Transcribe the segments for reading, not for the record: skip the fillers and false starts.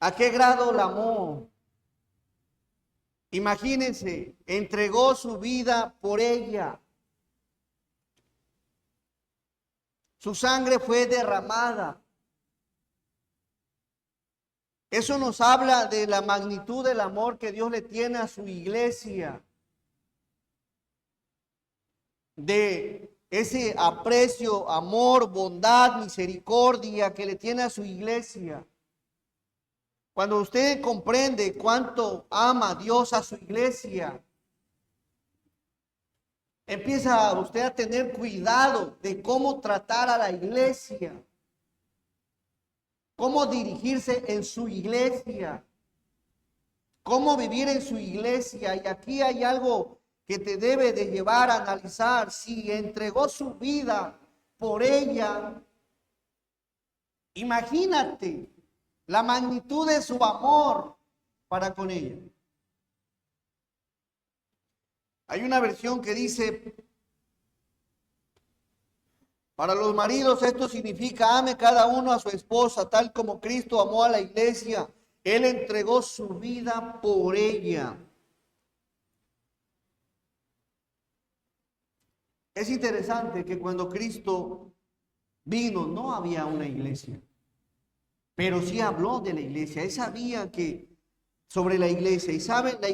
¿A qué grado la amó? Imagínense, entregó su vida por ella. Su sangre fue derramada. Eso nos habla de la magnitud del amor que Dios le tiene a su iglesia. De ese aprecio, amor, bondad, misericordia que le tiene a su iglesia. Cuando usted comprende cuánto ama Dios a su iglesia, empieza usted a tener cuidado de cómo tratar a la iglesia, cómo dirigirse en su iglesia, cómo vivir en su iglesia. Y aquí hay algo que te debe de llevar a analizar. Si entregó su vida por ella, imagínate la magnitud de su amor para con ella. Hay una versión que dice: para los maridos esto significa: ame cada uno a su esposa tal como Cristo amó a la iglesia. Él entregó su vida por ella. Es interesante que cuando Cristo vino no había una iglesia, pero sí habló de la iglesia. Él sabía que sobre la iglesia. Y saben, la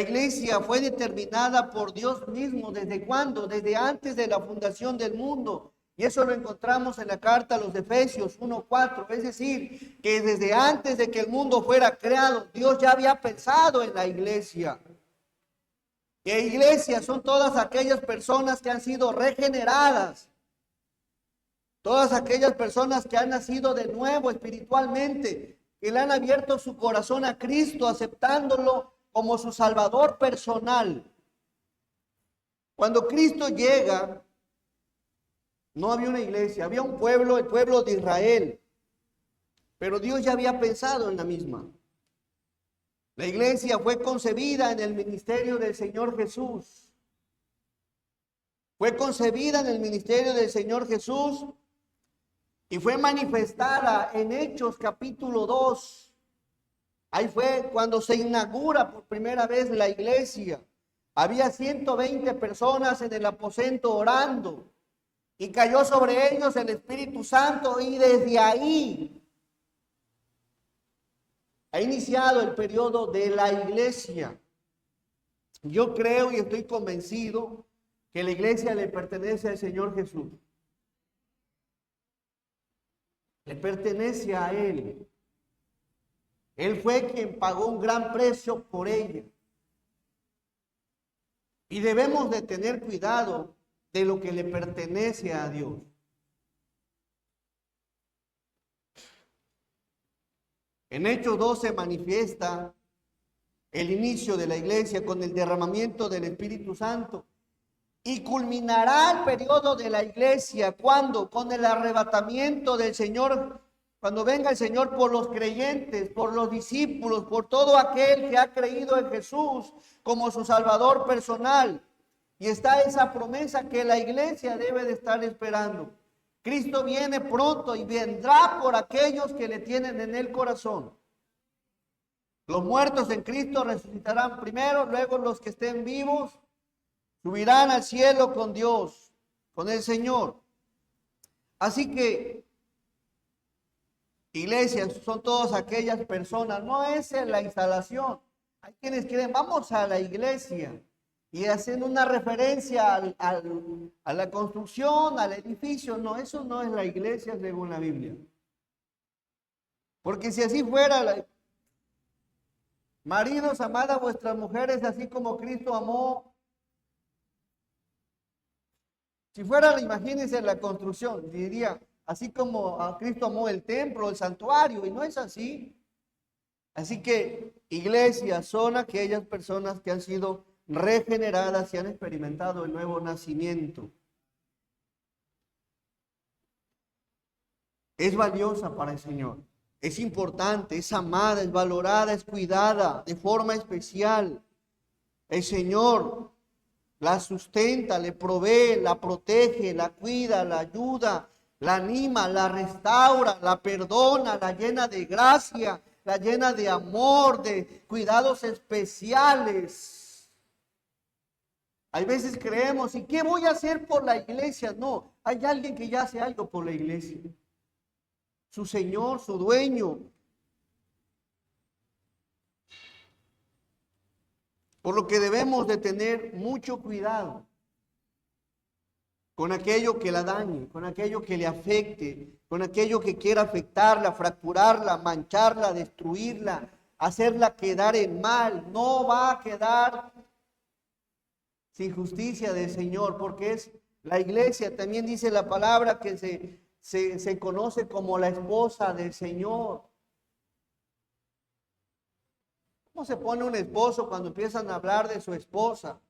iglesia fue determinada por Dios mismo. ¿Desde cuándo? Desde antes de la fundación del mundo. Y eso lo encontramos en la carta a los Efesios 1:4. Es decir, que desde antes de que el mundo fuera creado, Dios ya había pensado en la iglesia. Y la iglesia son todas aquellas personas que han sido regeneradas. Todas aquellas personas que han nacido de nuevo espiritualmente, que le han abierto su corazón a Cristo, aceptándolo como su Salvador personal. Cuando Cristo llega, no había una iglesia, había un pueblo, el pueblo de Israel. Pero Dios ya había pensado en la misma. La iglesia fue concebida en el ministerio del Señor Jesús. Fue concebida en el ministerio del Señor Jesús y fue manifestada en Hechos capítulo 2. Ahí fue cuando se inaugura por primera vez la iglesia. Había 120 personas en el aposento orando y cayó sobre ellos el Espíritu Santo, y desde ahí ha iniciado el periodo de la iglesia. Yo creo y estoy convencido que la iglesia le pertenece al Señor Jesús. Le pertenece a Él. Él fue quien pagó un gran precio por ella. Y debemos de tener cuidado de lo que le pertenece a Dios. En Hechos 2 se manifiesta el inicio de la iglesia con el derramamiento del Espíritu Santo. Y culminará el periodo de la iglesia, ¿cuándo? Con el arrebatamiento del Señor, cuando venga el Señor por los creyentes, por los discípulos, por todo aquel que ha creído en Jesús como su Salvador personal. Y está esa promesa que la iglesia debe de estar esperando. Cristo viene pronto y vendrá por aquellos que le tienen en el corazón. Los muertos en Cristo resucitarán primero, luego los que estén vivos subirán al cielo con Dios, con el Señor. Así que, iglesias, son todas aquellas personas, no es en la instalación. Hay quienes quieren, vamos a la iglesia, y hacen una referencia a la construcción, al edificio. No, eso no es la iglesia según la Biblia. Porque si así fuera, maridos, amad a vuestras mujeres así como Cristo amó. Si fuera, imagínense la construcción, diría, así como a Cristo amó el templo, el santuario, y no es así. Así que iglesias son aquellas personas que han sido regeneradas y han experimentado el nuevo nacimiento. Es valiosa para el Señor, es importante, es amada, es valorada, es cuidada de forma especial. El Señor la sustenta, le provee, la protege, la cuida, la ayuda, la anima, la restaura, la perdona, la llena de gracia, la llena de amor, de cuidados especiales. Hay veces creemos, ¿y qué voy a hacer por la iglesia? No, hay alguien que ya hace algo por la iglesia. Su Señor, su dueño. Por lo que debemos de tener mucho cuidado con aquello que la dañe, con aquello que le afecte, con aquello que quiera afectarla, fracturarla, mancharla, destruirla, hacerla quedar en mal. No va a quedar sin justicia del Señor, porque es la iglesia. También dice la palabra que se conoce como la esposa del Señor. ¿Cómo se pone un esposo cuando empiezan a hablar de su esposa?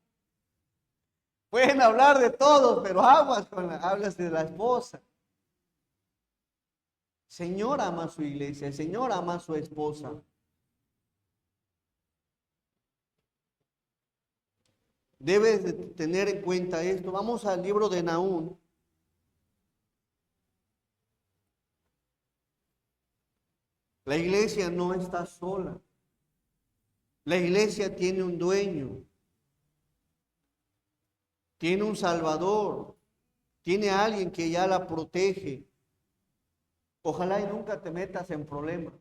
Pueden hablar de todos, pero aguas cuando hablas de la esposa. El Señor ama a su iglesia, el Señor ama a su esposa. Debes de tener en cuenta esto. Vamos al libro de Nahum. La iglesia no está sola. La iglesia tiene un dueño, tiene un salvador, tiene alguien que ya la protege. Ojalá y nunca te metas en problemas.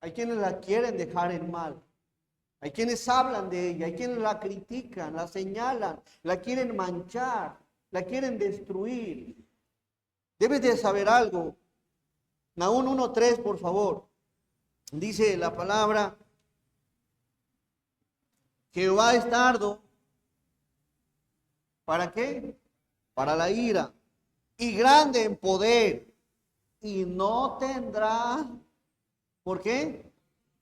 Hay quienes la quieren dejar en mal. Hay quienes hablan de ella, hay quienes la critican, la señalan, la quieren manchar, la quieren destruir. Debes de saber algo. Nahum 1:3, por favor. Dice la palabra: Jehová es tardo. ¿Para qué? Para la ira. Y grande en poder. Y no tendrá, ¿por qué?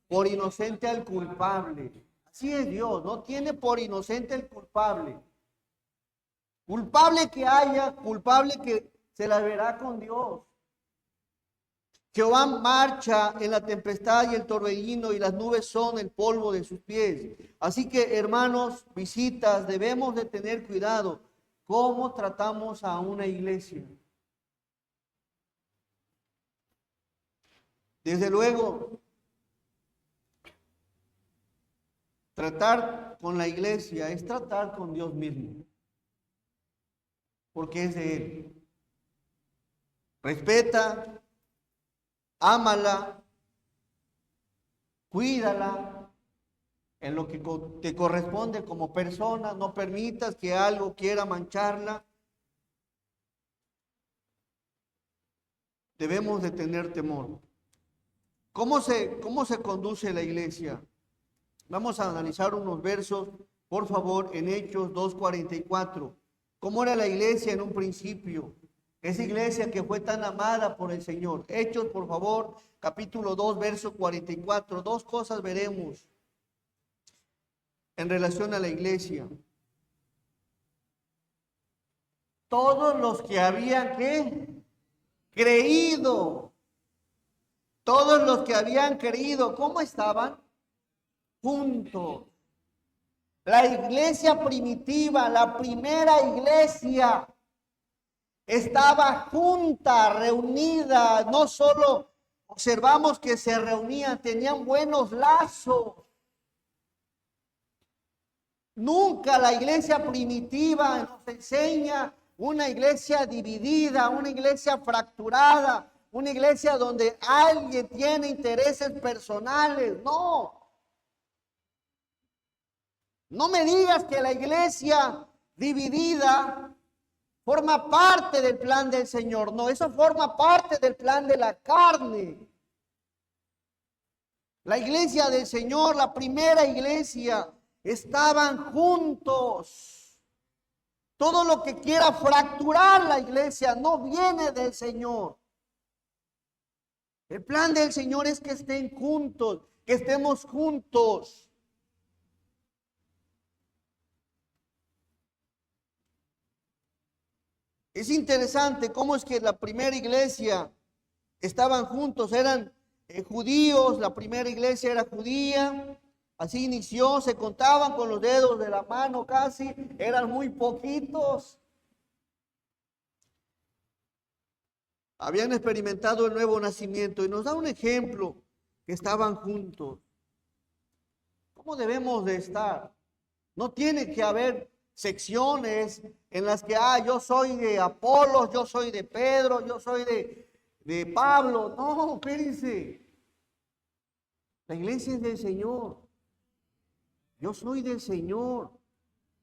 Por inocente al culpable. Así es Dios, no tiene por inocente al culpable. Culpable que haya, culpable que se la verá con Dios. Jehová marcha en la tempestad y el torbellino, y las nubes son el polvo de sus pies. Así que, hermanos, visitas, debemos de tener cuidado cómo tratamos a una iglesia. Desde luego, tratar con la iglesia es tratar con Dios mismo, porque es de Él. Respeta, ámala, cuídala en lo que te corresponde como persona. No permitas que algo quiera mancharla. Debemos de tener temor. ¿Cómo se conduce la iglesia? Vamos a analizar unos versos, por favor, en Hechos 2:44. ¿Cómo era la iglesia en un principio? Esa iglesia que fue tan amada por el Señor. Hechos, por favor, capítulo 2, verso 44. Dos cosas veremos en relación a la iglesia. Todos los que habían, ¿qué? Creído. Todos los que habían creído, ¿cómo estaban? Juntos. La iglesia primitiva, la primera iglesia, estaba junta, reunida. No solo observamos que se reunían, tenían buenos lazos. Nunca la iglesia primitiva nos enseña una iglesia dividida, una iglesia fracturada, una iglesia donde alguien tiene intereses personales. No. No me digas que la iglesia dividida forma parte del plan del Señor. No, eso forma parte del plan de la carne. La iglesia del Señor, la primera iglesia, estaban juntos. Todo lo que quiera fracturar la iglesia no viene del Señor. El plan del Señor es que estén juntos, que estemos juntos. Es interesante cómo es que la primera iglesia estaban juntos, eran judíos, la primera iglesia era judía, así inició, se contaban con los dedos de la mano casi, eran muy poquitos. habían experimentado el nuevo nacimiento y nos da un ejemplo que estaban juntos. ¿Cómo debemos de estar? No tiene que haber secciones en las que, yo soy de Apolos, yo soy de Pedro, yo soy de Pablo. No, espérense. La iglesia es del Señor. Yo soy del Señor.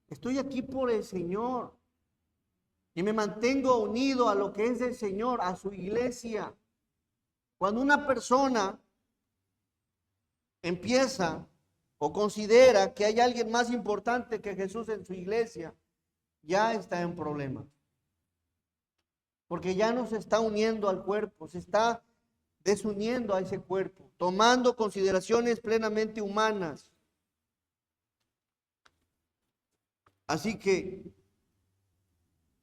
Estoy aquí por el Señor. Y me mantengo unido a lo que es del Señor, a su iglesia. Cuando una persona empieza o considera que hay alguien más importante que Jesús en su iglesia, ya está en problemas. Porque ya no se está uniendo al cuerpo, se está desuniendo a ese cuerpo, tomando consideraciones plenamente humanas. Así que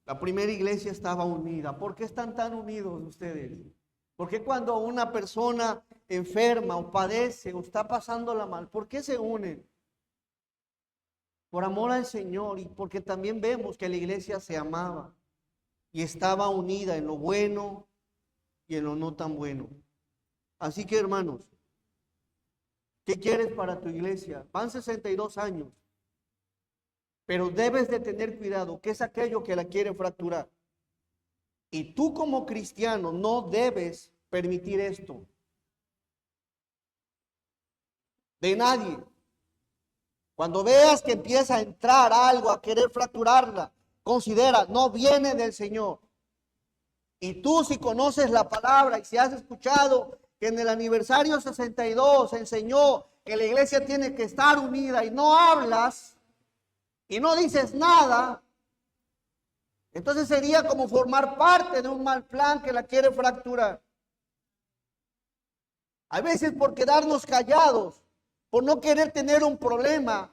la primera iglesia estaba unida. ¿Por qué están tan unidos ustedes? ¿Por qué cuando una persona enferma o padece o está pasándola mal, por qué se unen? Por amor al Señor y porque también vemos que la iglesia se amaba y estaba unida en lo bueno y en lo no tan bueno. Así que, hermanos, ¿qué quieres para tu iglesia? Van 62 años, pero debes de tener cuidado, que es aquello que la quiere fracturar. Y tú como cristiano no debes permitir esto de nadie. Cuando veas que empieza a entrar algo a querer fracturarla, considera, no viene del Señor. Y tú, si conoces la palabra y si has escuchado que en el aniversario 62 se enseñó que la iglesia tiene que estar unida y no hablas y no dices nada, entonces sería como formar parte de un mal plan que la quiere fracturar. A veces por quedarnos callados, por no querer tener un problema,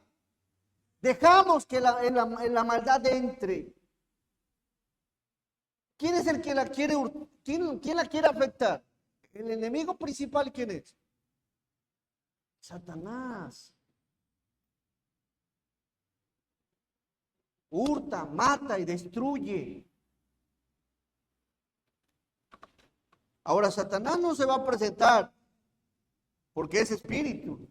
dejamos que en la maldad entre. ¿Quién es el que la quiere, quién la quiere afectar? ¿El enemigo principal quién es? Satanás. Hurta, mata y destruye. Ahora, Satanás no se va a presentar porque es espíritu.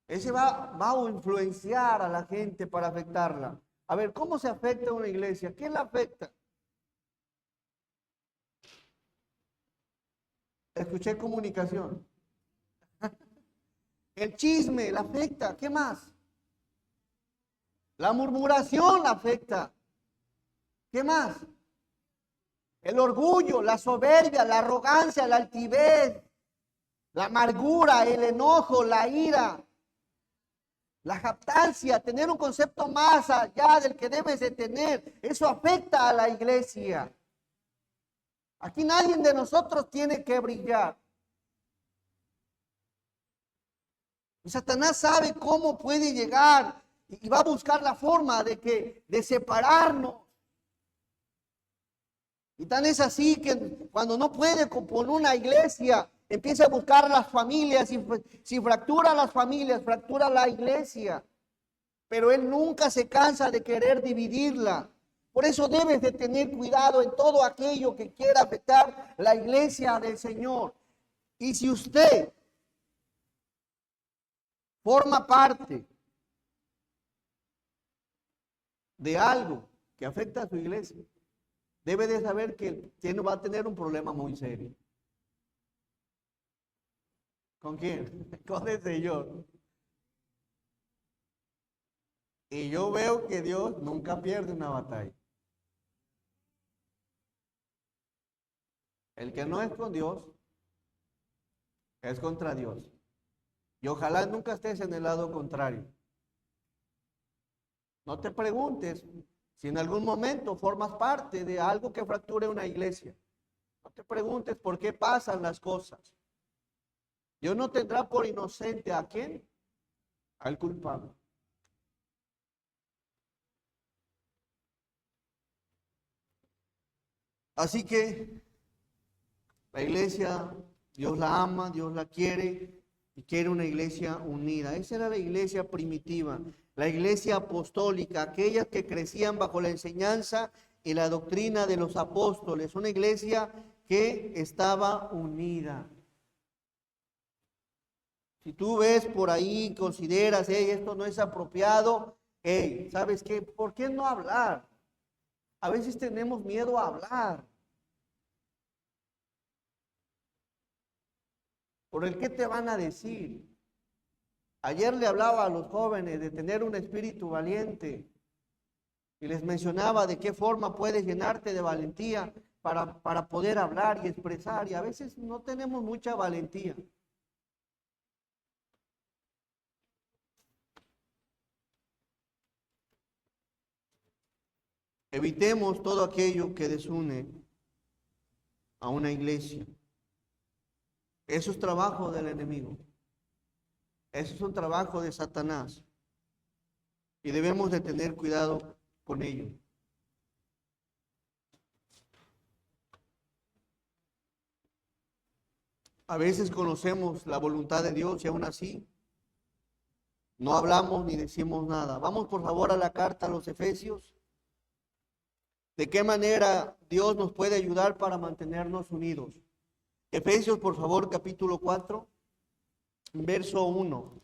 Ese va a influenciar a la gente para afectarla. A ver, ¿cómo se afecta a una iglesia? ¿Qué la afecta? Escuché comunicación. El chisme la afecta. ¿Qué más? La murmuración la afecta. ¿Qué más? El orgullo, la soberbia, la arrogancia, la altivez, la amargura, el enojo, la ira, la jactancia, tener un concepto más allá del que debes de tener. Eso afecta a la iglesia. Aquí nadie de nosotros tiene que brillar. Y Satanás sabe cómo puede llegar y va a buscar la forma de separarnos. Y tan es así que cuando no puede con una iglesia, empieza a buscar las familias. Y si fractura las familias, fractura la iglesia. Pero él nunca se cansa de querer dividirla. Por eso debes de tener cuidado en todo aquello que quiera afectar la iglesia del Señor. Y si usted forma parte de algo que afecta a su iglesia, debe de saber que va a tener un problema muy serio. ¿Con quién? Con el Señor. Y yo veo que Dios nunca pierde una batalla. El que no es con Dios, es contra Dios. Y ojalá nunca estés en el lado contrario. No te preguntes si en algún momento formas parte de algo que fracture una iglesia. No te preguntes por qué pasan las cosas. Dios no tendrá por inocente ¿a quién? Al culpable. Así que la iglesia, Dios la ama, Dios la quiere y quiere una iglesia unida. Esa era la iglesia primitiva, la iglesia apostólica, aquellas que crecían bajo la enseñanza y la doctrina de los apóstoles. Una iglesia que estaba unida. Si tú ves por ahí, consideras, esto no es apropiado, ¿sabes qué? ¿Por qué no hablar? A veces tenemos miedo a hablar. ¿Por el qué te van a decir? Ayer le hablaba a los jóvenes de tener un espíritu valiente y les mencionaba de qué forma puedes llenarte de valentía para poder hablar y expresar, y a veces no tenemos mucha valentía. Evitemos todo aquello que desune a una iglesia. Eso es trabajo del enemigo. Eso es un trabajo de Satanás. Y debemos de tener cuidado con ello. A veces conocemos la voluntad de Dios y aún así no hablamos ni decimos nada. Vamos por favor a la carta a los Efesios. ¿De qué manera Dios nos puede ayudar para mantenernos unidos? Efesios, por favor, capítulo 4, verso 1.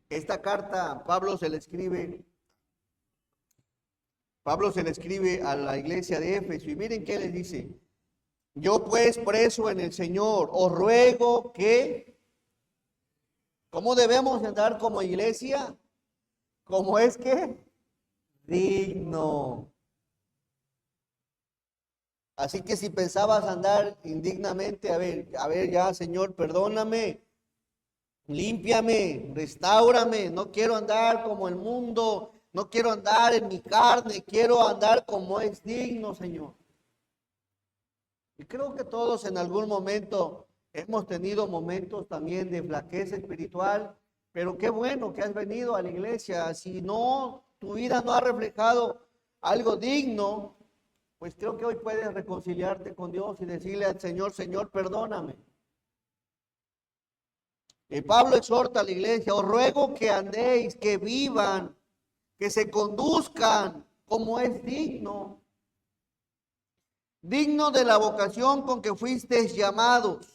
Esta carta Pablo se le escribe a la iglesia de Éfeso, y miren qué les dice: yo pues preso en el Señor, os ruego que, ¿cómo debemos andar como iglesia? ¿Cómo es que? Digno. Así que si pensabas andar indignamente, a ver ya, Señor, perdóname, límpiame, restáurame, no quiero andar como el mundo, no quiero andar en mi carne, quiero andar como es digno, Señor. Y creo que todos en algún momento hemos tenido momentos también de flaqueza espiritual, pero qué bueno que has venido a la iglesia. Si no, tu vida no ha reflejado algo digno, pues creo que hoy puedes reconciliarte con Dios y decirle al Señor: Señor, perdóname. Y Pablo exhorta a la iglesia: os ruego que andéis, que vivan, que se conduzcan como es digno de la vocación con que fuisteis llamados.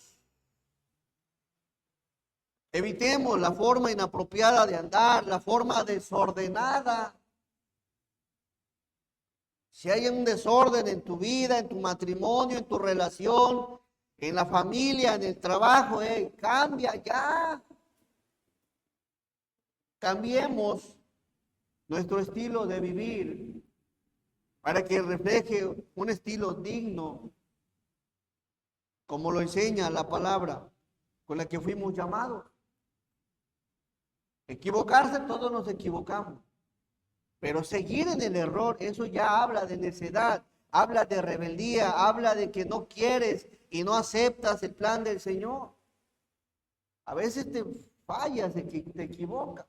Evitemos la forma inapropiada de andar, la forma desordenada. Si hay un desorden en tu vida, en tu matrimonio, en tu relación, en la familia, en el trabajo, cambia ya. Cambiemos nuestro estilo de vivir para que refleje un estilo digno, como lo enseña la palabra con la que fuimos llamados. Equivocarse, todos nos equivocamos, pero seguir en el error, eso ya habla de necedad, habla de rebeldía, habla de que no quieres y no aceptas el plan del Señor. A veces te fallas, te equivocas.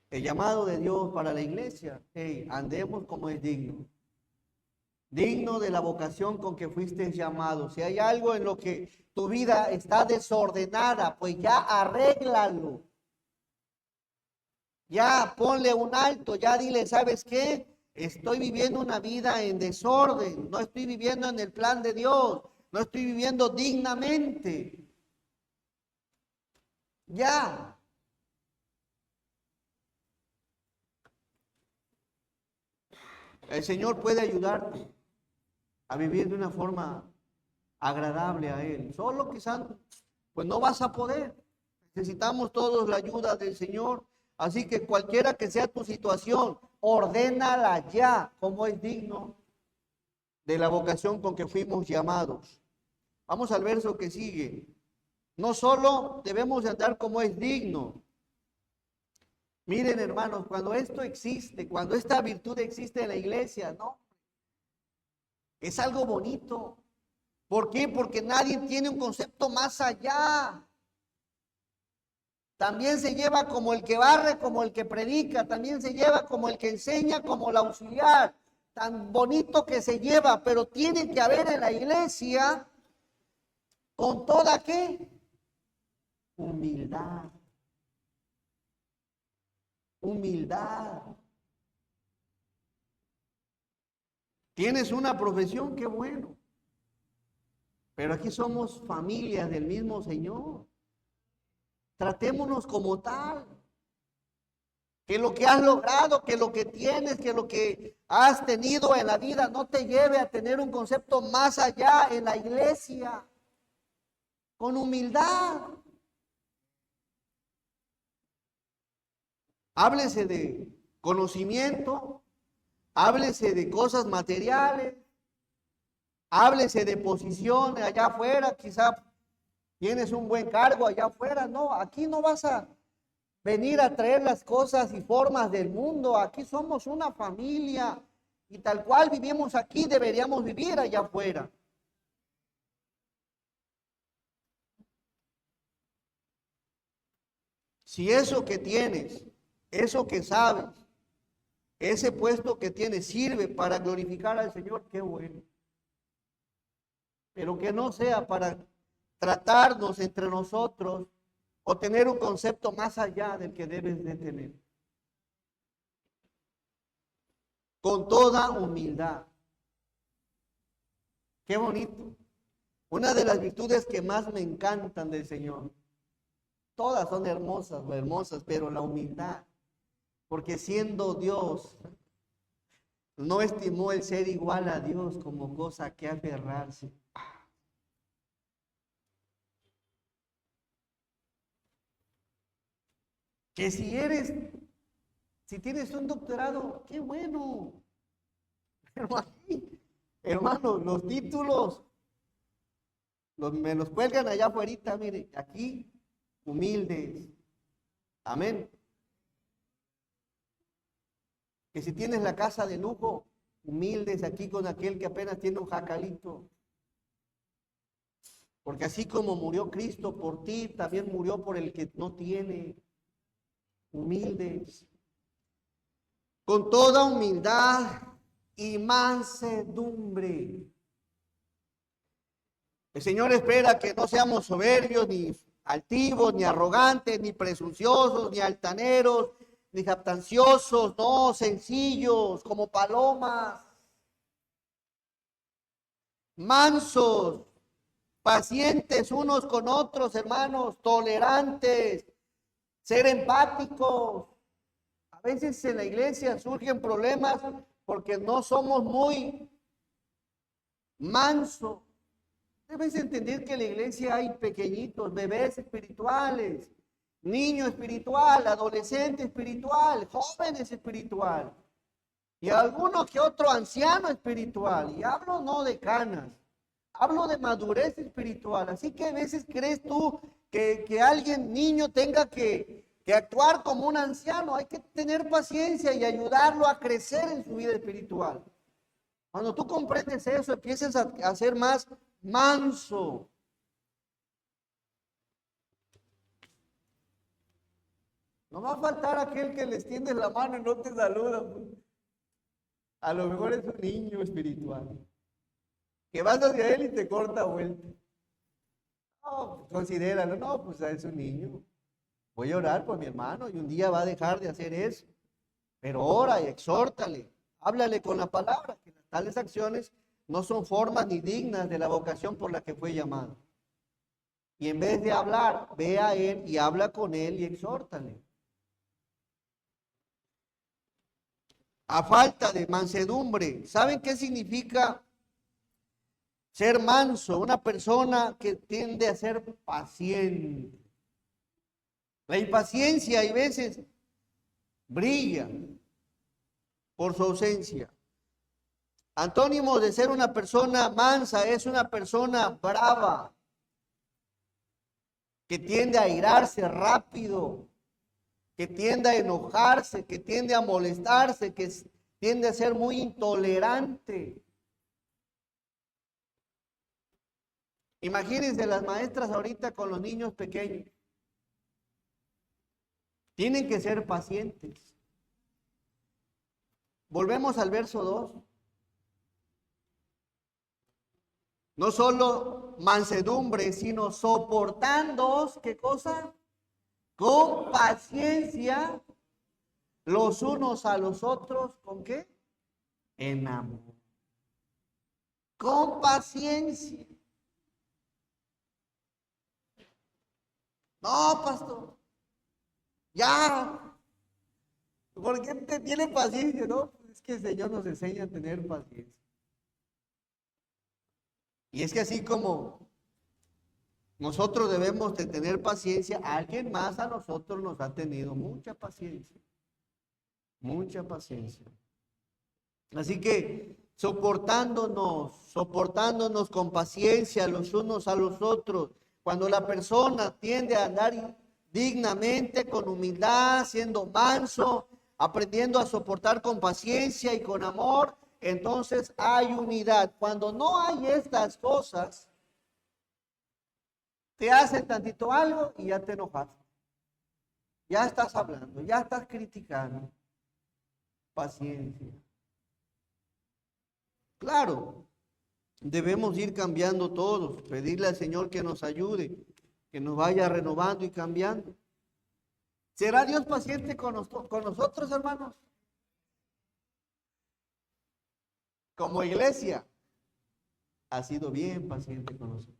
El llamado de Dios para la iglesia: andemos como es digno de la vocación con que fuiste llamado. Si hay algo en lo que tu vida está desordenada, pues ya arréglalo. Ya ponle un alto, ya dile: ¿sabes qué? Estoy viviendo una vida en desorden, no estoy viviendo en el plan de Dios, no estoy viviendo dignamente. Ya. El Señor puede ayudarte a vivir de una forma agradable a Él. Solo quizás, pues no vas a poder. Necesitamos todos la ayuda del Señor. Así que cualquiera que sea tu situación, ordénala ya como es digno de la vocación con que fuimos llamados. Vamos al verso que sigue. No solo debemos de andar como es digno. Miren, hermanos, cuando esto existe, cuando esta virtud existe en la iglesia, ¿no? Es algo bonito. ¿Por qué? Porque nadie tiene un concepto más allá. También se lleva como el que barre, como el que predica. También se lleva como el que enseña, como el auxiliar. Tan bonito que se lleva, pero tiene que haber en la iglesia con toda ¿qué? Humildad. humildad. Tienes una profesión, qué bueno. Pero aquí somos familias del mismo Señor. Tratémonos como tal. Que lo que has logrado, que lo que tienes, que lo que has tenido en la vida no te lleve a tener un concepto más allá en la iglesia. Con humildad. Háblese de conocimiento, háblese de cosas materiales, háblese de posición allá afuera, quizá tienes un buen cargo allá afuera. No, aquí no vas a venir a traer las cosas y formas del mundo. Aquí somos una familia y tal cual vivimos aquí, deberíamos vivir allá afuera. Si eso que tienes, eso que sabes, ese puesto que tienes sirve para glorificar al Señor, qué bueno. Pero que no sea para tratarnos entre nosotros o tener un concepto más allá del que debes de tener. Con toda humildad. Qué bonito. Una de las virtudes que más me encantan del Señor. Todas son hermosas, pero la humildad. Porque siendo Dios, no estimó el ser igual a Dios como cosa que aferrarse. Que si tienes un doctorado, qué bueno. Pero aquí, hermano, los títulos me los cuelgan allá afuera, mire, aquí, humildes. Amén. Que si tienes la casa de lujo, humildes aquí con aquel que apenas tiene un jacalito. Porque así como murió Cristo por ti, también murió por el que no tiene. Humildes, con toda humildad y mansedumbre. El Señor espera que no seamos soberbios, ni altivos, ni arrogantes, ni presunciosos, ni altaneros, ni jactanciosos, no, sencillos, como palomas, mansos, pacientes unos con otros, hermanos, tolerantes, ser empáticos. A veces en la iglesia surgen problemas porque no somos muy mansos. Debes entender que en la iglesia hay pequeñitos, bebés espirituales, niño espiritual, adolescente espiritual, jóvenes espiritual. Y alguno que otro anciano espiritual. Y hablo no de canas, hablo de madurez espiritual. Así que a veces crees tú que alguien, niño, tenga que actuar como un anciano. Hay que tener paciencia y ayudarlo a crecer en su vida espiritual. Cuando tú comprendes eso, empiezas a ser más manso. No va a faltar aquel que le extiendes la mano y no te saluda. A lo mejor es un niño espiritual. Que vas hacia él y te corta vuelta. No, considéralo. No, pues es un niño. Voy a orar por mi hermano y un día va a dejar de hacer eso. Pero ora y exhórtale. Háblale con la palabra, que tales acciones no son formas ni dignas de la vocación por la que fue llamado. Y en vez de hablar, ve a él y habla con él y exhórtale. A falta de mansedumbre, ¿saben qué significa ser manso? Una persona que tiende a ser paciente. La impaciencia hay veces brilla por su ausencia. Antónimo de ser una persona mansa es una persona brava, que tiende a airarse rápido, que tiende a enojarse, que tiende a molestarse, que tiende a ser muy intolerante. Imagínense las maestras ahorita con los niños pequeños. Tienen que ser pacientes. Volvemos al verso 2. No solo mansedumbre, sino soportándoos, ¿qué cosa? Con paciencia los unos a los otros, ¿con qué? En amor. Con paciencia. No, pastor. Ya. ¿Por qué te tiene paciencia, no? Es que el Señor nos enseña a tener paciencia. Y es que así como nosotros debemos de tener paciencia, alguien más a nosotros nos ha tenido mucha paciencia. Mucha paciencia. Así que soportándonos con paciencia los unos a los otros. Cuando la persona tiende a andar dignamente, con humildad, siendo manso, aprendiendo a soportar con paciencia y con amor, entonces hay unidad. Cuando no hay estas cosas, te hacen tantito algo y ya te enojas. Ya estás hablando, ya estás criticando. Paciencia. Claro, debemos ir cambiando todos, pedirle al Señor que nos ayude, que nos vaya renovando y cambiando. ¿Será Dios paciente con nosotros, hermanos? Como iglesia, ha sido bien paciente con nosotros.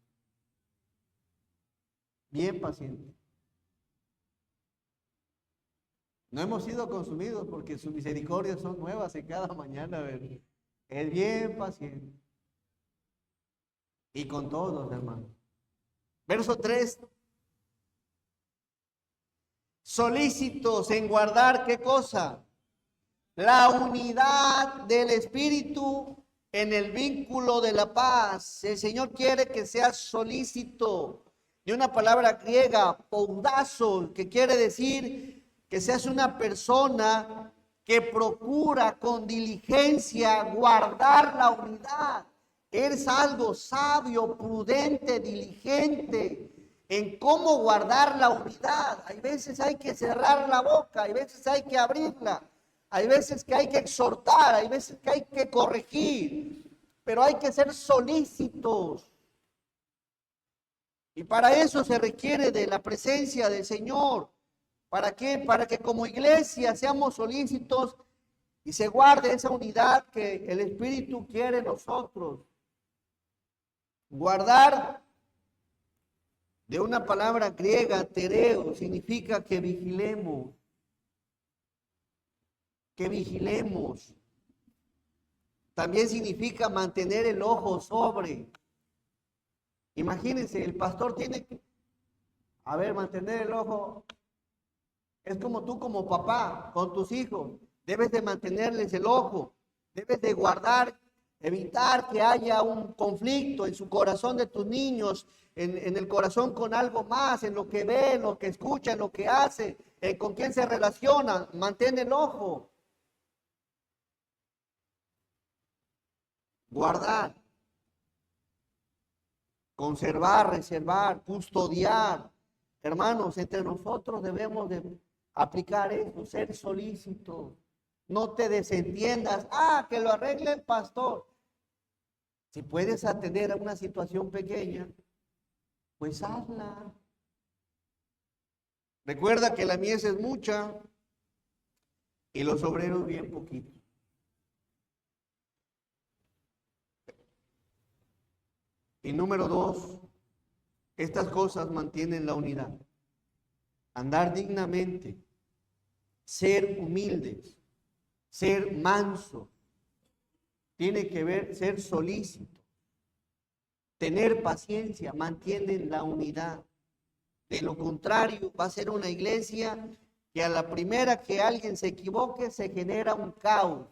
Bien paciente. No hemos sido consumidos porque sus misericordias son nuevas en cada mañana, ¿verdad? Es bien paciente. Y con todos, hermanos. Verso 3. Solícitos en guardar, ¿qué cosa? La unidad del Espíritu en el vínculo de la paz. El Señor quiere que seas solícito. De una palabra griega, poudazo, que quiere decir que seas una persona que procura con diligencia guardar la unidad. Eres algo sabio, prudente, diligente en cómo guardar la unidad. Hay veces hay que cerrar la boca, hay veces hay que abrirla, hay veces que hay que exhortar, hay veces que hay que corregir, pero hay que ser solícitos. Y para eso se requiere de la presencia del Señor. ¿Para qué? Para que como iglesia seamos solícitos y se guarde esa unidad que el Espíritu quiere en nosotros. Guardar, de una palabra griega, tereo, significa que vigilemos. Que vigilemos. También significa mantener el ojo sobre. Imagínense, el pastor tiene que, mantener el ojo. Es como tú como papá con tus hijos. Debes de mantenerles el ojo. Debes de guardar, evitar que haya un conflicto en su corazón de tus niños, en el corazón con algo más, en lo que ve, en lo que escucha, en lo que hace, con quién se relaciona. Mantén el ojo. Guardar. Conservar, reservar, custodiar. Hermanos, entre nosotros debemos de aplicar eso, ser solícitos. No te desentiendas. Que lo arregle el pastor. Si puedes atender a una situación pequeña, pues hazla. Recuerda que la mies es mucha y los obreros bien poquitos. Y número 2, estas cosas mantienen la unidad. Andar dignamente, ser humildes, ser manso, tiene que ver ser solícito, tener paciencia, mantienen la unidad. De lo contrario, va a ser una iglesia que a la primera que alguien se equivoque, se genera un caos.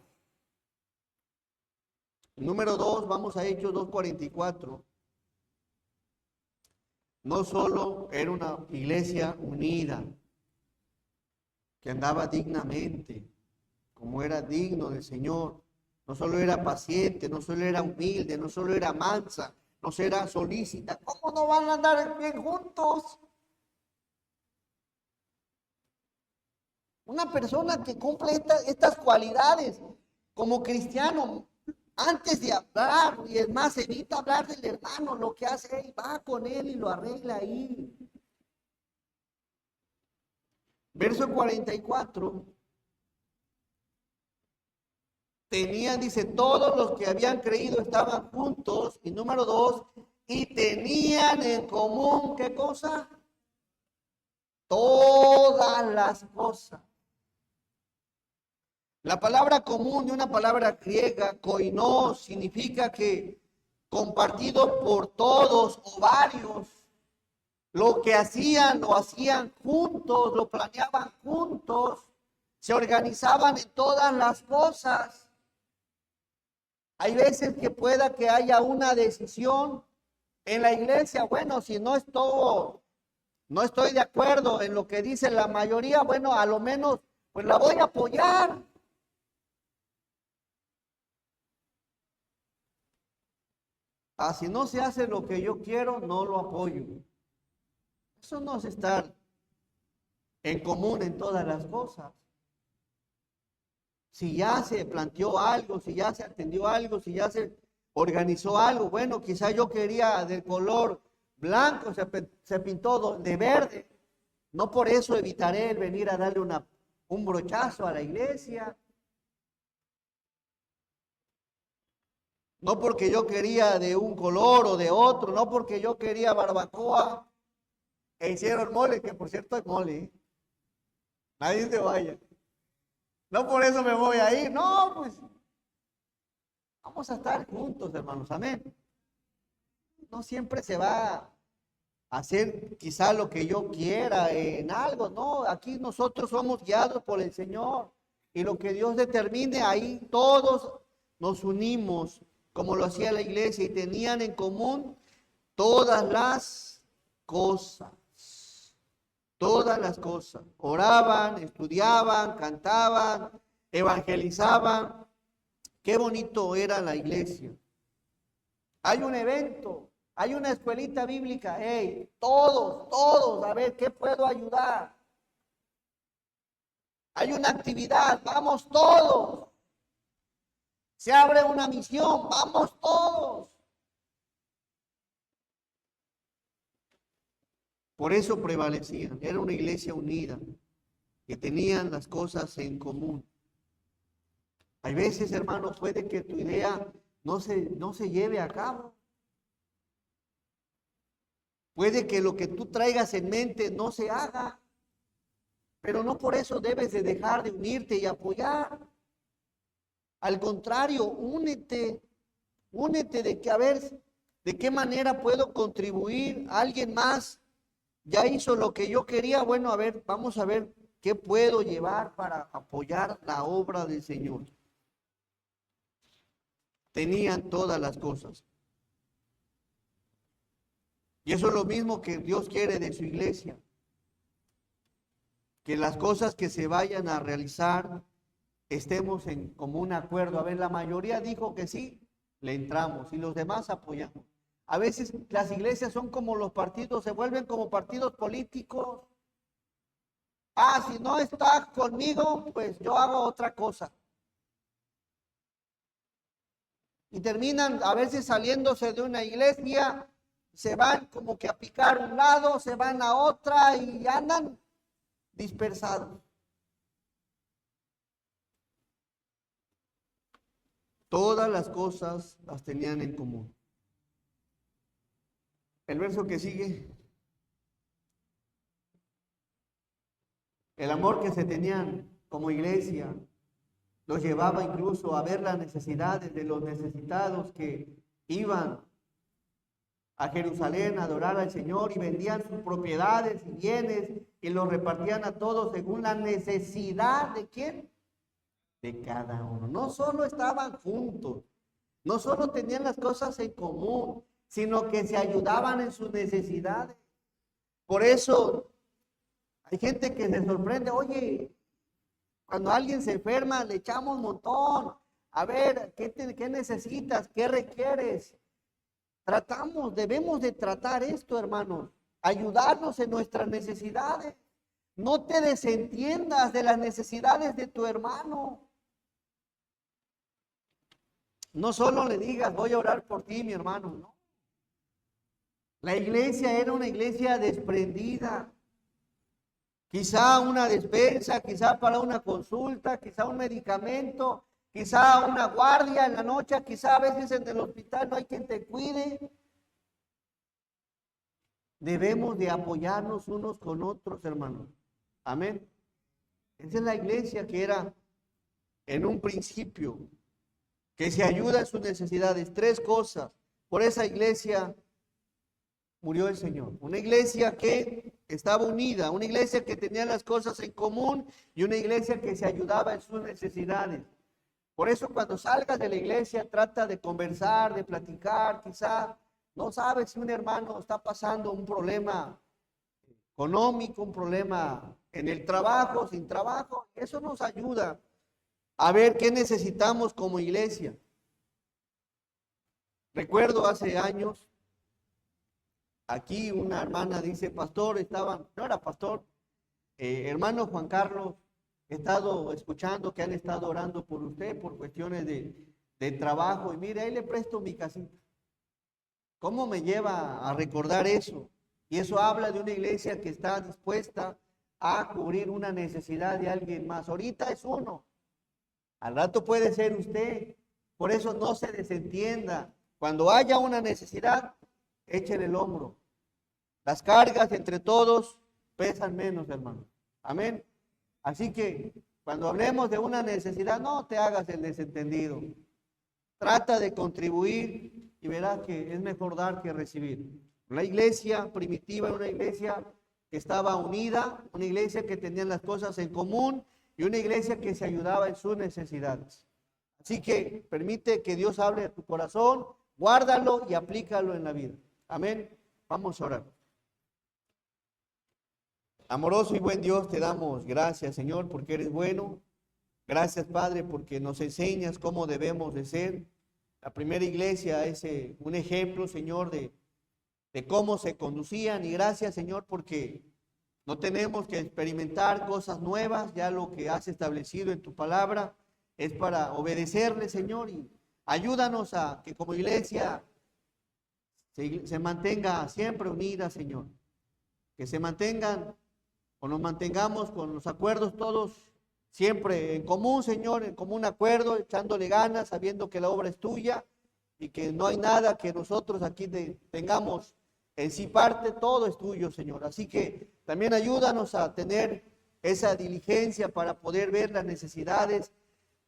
Número 2, vamos a Hechos 2:44. No solo era una iglesia unida, que andaba dignamente, como era digno del Señor. No solo era paciente, no solo era humilde, no solo era mansa, no solo era solícita. ¿Cómo no van a andar bien juntos? Una persona que cumple estas cualidades como cristiano, antes de hablar, y es más, evita hablar del hermano, lo que hace él, va con él y lo arregla ahí. Verso 44. Tenían, dice, todos los que habían creído estaban juntos. Y número 2, y tenían en común, ¿qué cosa? Todas las cosas. La palabra común de una palabra griega, koinó, significa que compartido por todos o varios. Lo que hacían, lo hacían juntos, lo planeaban juntos, se organizaban en todas las cosas. Hay veces que pueda que haya una decisión en la iglesia. Bueno, si no estoy de acuerdo en lo que dice la mayoría, bueno, a lo menos pues la voy a apoyar. Si no se hace lo que yo quiero, no lo apoyo. Eso no es estar en común en todas las cosas. Si ya se planteó algo, si ya se atendió algo, si ya se organizó algo, bueno, quizá yo quería del color blanco, se pintó de verde. No por eso evitaré el venir a darle un brochazo a la iglesia. No porque yo quería de un color o de otro, no porque yo quería barbacoa. E hicieron mole, que por cierto es mole. Nadie se vaya. No por eso me voy a ir. No, pues vamos a estar juntos, hermanos. Amén. No siempre se va a hacer quizá lo que yo quiera en algo. No, aquí nosotros somos guiados por el Señor. Y lo que Dios determine, ahí todos nos unimos, como lo hacía la iglesia, y tenían en común todas las cosas. Todas las cosas. Oraban, estudiaban, cantaban, evangelizaban. Qué bonito era la iglesia. Hay un evento, hay una escuelita bíblica. Hey, todos, a ver, ¿qué puedo ayudar? Hay una actividad, vamos todos. Se abre una misión, vamos todos. Por eso prevalecían. Era una iglesia unida, que tenían las cosas en común. Hay veces, hermanos, puede que tu idea no se lleve a cabo. Puede que lo que tú traigas en mente no se haga. Pero no por eso debes de dejar de unirte y apoyar. Al contrario, únete de que a ver de qué manera puedo contribuir. Alguien más ya hizo lo que yo quería. Bueno, a ver, vamos a ver qué puedo llevar para apoyar la obra del Señor. Tenían todas las cosas. Y eso es lo mismo que Dios quiere de su iglesia. Que las cosas que se vayan a realizar estemos en común acuerdo. A ver, la mayoría dijo que sí, le entramos y los demás apoyamos. A veces las iglesias son como los partidos, se vuelven como partidos políticos. Si no está conmigo, pues yo hago otra cosa. Y terminan a veces saliéndose de una iglesia, se van como que a picar un lado, se van a otra y andan dispersados. Todas las cosas las tenían en común. El verso que sigue. El amor que se tenían como iglesia los llevaba incluso a ver las necesidades de los necesitados que iban a Jerusalén a adorar al Señor y vendían sus propiedades y bienes y los repartían a todos según la necesidad de ¿quién? De cada uno. No solo estaban juntos, no solo tenían las cosas en común, sino que se ayudaban en sus necesidades. Por eso hay gente que se sorprende, oye, cuando alguien se enferma le echamos un montón. A ver, ¿qué necesitas? ¿Qué requieres? Debemos de tratar esto, hermanos, ayudarnos en nuestras necesidades. No te desentiendas de las necesidades de tu hermano. No solo le digas, voy a orar por ti, mi hermano, no. La iglesia era una iglesia desprendida. Quizá una despensa, quizá para una consulta, quizá un medicamento, quizá una guardia en la noche, quizá a veces en el hospital no hay quien te cuide. Debemos de apoyarnos unos con otros, hermanos. Amén. Esa es la iglesia que era en un principio, que se ayuda en sus necesidades. Tres cosas. Por esa iglesia murió el Señor. Una iglesia que estaba unida, una iglesia que tenía las cosas en común y una iglesia que se ayudaba en sus necesidades. Por eso cuando salgas de la iglesia trata de conversar, de platicar, quizá no sabes si un hermano está pasando un problema económico, un problema en el trabajo, sin trabajo. Eso nos ayuda a ver qué necesitamos como iglesia. Recuerdo hace años, aquí una hermana dice, pastor, no era pastor, hermano Juan Carlos, he estado escuchando que han estado orando por usted por cuestiones de trabajo y mire, ahí le presto mi casita. ¿Cómo me lleva a recordar eso? Y eso habla de una iglesia que está dispuesta a cubrir una necesidad de alguien más. Ahorita es uno, al rato puede ser usted. Por eso no se desentienda. Cuando haya una necesidad, echen el hombro. Las cargas entre todos pesan menos, hermano. Amén. Así que cuando hablemos de una necesidad, no te hagas el desentendido. Trata de contribuir y verás que es mejor dar que recibir. La iglesia primitiva era una iglesia que estaba unida, una iglesia que tenía las cosas en común y una iglesia que se ayudaba en sus necesidades. Así que permite que Dios hable a tu corazón, guárdalo y aplícalo en la vida. Amén. Vamos a orar. Amoroso y buen Dios, te damos gracias, Señor, porque eres bueno. Gracias, Padre, porque nos enseñas cómo debemos de ser. La primera iglesia es un ejemplo, Señor, de cómo se conducían. Y gracias, Señor, porque no tenemos que experimentar cosas nuevas. Ya lo que has establecido en tu palabra es para obedecerle, Señor. Y ayúdanos a que como iglesia se mantenga siempre unida, Señor. Que se mantengan o nos mantengamos con los acuerdos todos siempre en común, Señor, en común acuerdo, echándole ganas, sabiendo que la obra es tuya y que no hay nada que nosotros aquí tengamos en sí parte, todo es tuyo, Señor. Así que también ayúdanos a tener esa diligencia para poder ver las necesidades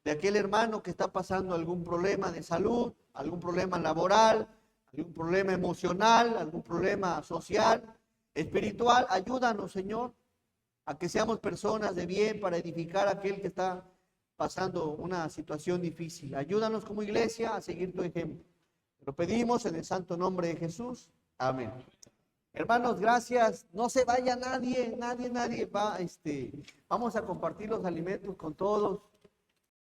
de aquel hermano que está pasando algún problema de salud, algún problema laboral, algún problema emocional, algún problema social, espiritual. Ayúdanos, Señor, a que seamos personas de bien para edificar a aquel que está pasando una situación difícil. Ayúdanos como iglesia a seguir tu ejemplo. Lo pedimos en el santo nombre de Jesús. Amén. Hermanos, gracias. No se vaya nadie va, vamos a compartir los alimentos con todos.